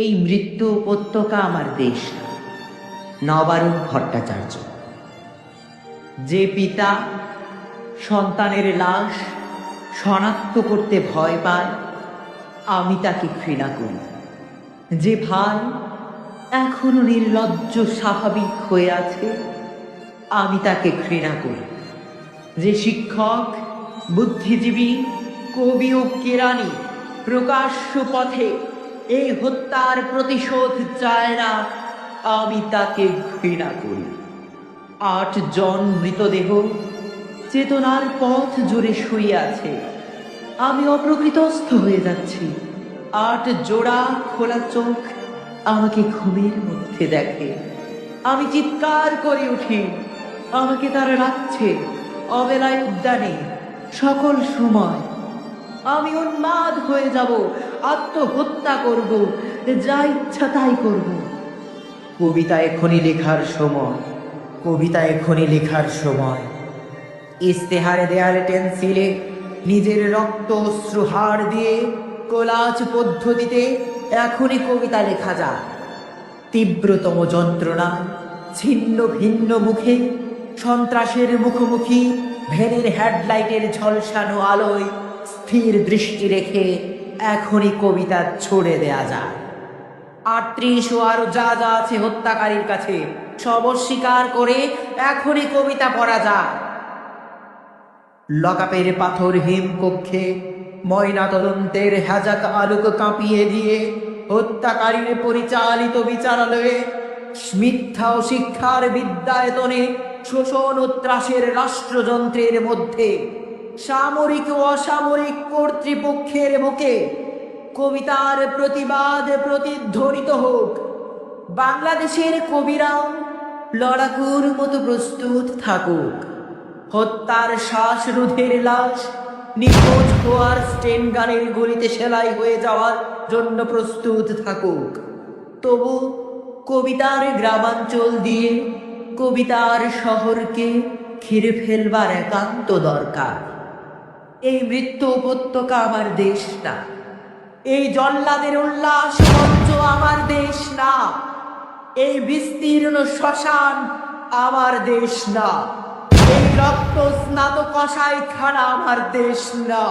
এই মৃত্যু উপত্যকা আমার দেশ না। নবারুণ ভট্টাচার্য। যে পিতা সন্তানের লাশ শনাক্ত করতে ভয় পায়, আমি তাকে ঘৃণা করি। যে ভাই এখনো নির্লজ্জ স্বাভাবিক হয়ে আছে, আমি তাকে ঘৃণা করি। যে শিক্ষক, বুদ্ধিজীবী, কবি ও কেরানি প্রকাশ্য পথে এই হত্যার প্রতিশোধ চায় না, আমি তাকে ঘৃণা করি। ৮ জন মৃতদেহ চেতনার পথ জুড়ে শুয়ে আছে। আমি অপ্রকৃতস্থ হয়ে যাচ্ছি। ৮ জোড়া খোলা চোখ আমাকে ঘুমের মধ্যে দেখে। আমি চিৎকার করে উঠি, আমাকে তারা রাখছে অবেলায় উদ্যানে সকল সময়। আমি উন্মাদ হয়ে যাব, আত্মহত্যা করব, যা ইচ্ছা তাই করব। কবিতা এখনই লেখার সময়, কবিতা এখনই লেখার সময়। ইস্তেহারে দেয়ালে পেন্সিলে নিজের রক্ত অশ্রুহার দিয়ে কোলাজ পদ্ধতিতে এখনই কবিতা লেখা যায়। তীব্রতম যন্ত্রণায় ছিন্ন ভিন্ন মুখে সন্ত্রাসের মুখোমুখি ভ্যানের হেডলাইটের ঝলসানো আলোয় স্থির দৃষ্টি রেখে এখনই কবিতা ছড়ে দেয়া যায়। ৩৮ ও আরো যা যা আছে হত্যাকারীর কাছে সব অস্বীকার করে এখনই কবিতা পড়া যায়। লকাপের পাথর হিম কক্ষে ময়না তদন্তের হ্যাজাক আলোক কাঁপিয়ে দিয়ে হত্যাকারীর পরিচালিত বিচারালয়ে মিথ্যা ও শিক্ষার বিদ্যায়তনে শোষণ ও ত্রাসের রাষ্ট্রযন্ত্রের মধ্যে সামরিক ও অসামরিক কর্তৃপক্ষের বুকে কবিতার প্রতিবাদ প্রতিধ্বনিত হোক। বাংলাদেশের কবিরাও লড়াকুর মতো প্রস্তুত থাকুক। হত্যার শ্বাসরোধের লাশ নিখোঁজ হওয়ার স্টেন গানের গুলিতে সেলাই হয়ে যাওয়ার জন্য প্রস্তুত থাকুক। তবু কবিতার গ্রামাঞ্চল দিয়ে কবিতার শহরকে ঘিরে ফেলবার একান্ত দরকার। এই মৃত্যু উপত্যকা আমার দেশ না। এই জল্লাদের উল্লাস মঞ্চ আমার দেশ না। এই বিস্তীর্ণ শ্মশান আমার দেশ না। এই রক্ত স্নাত কষাইখানা আমার দেশ না।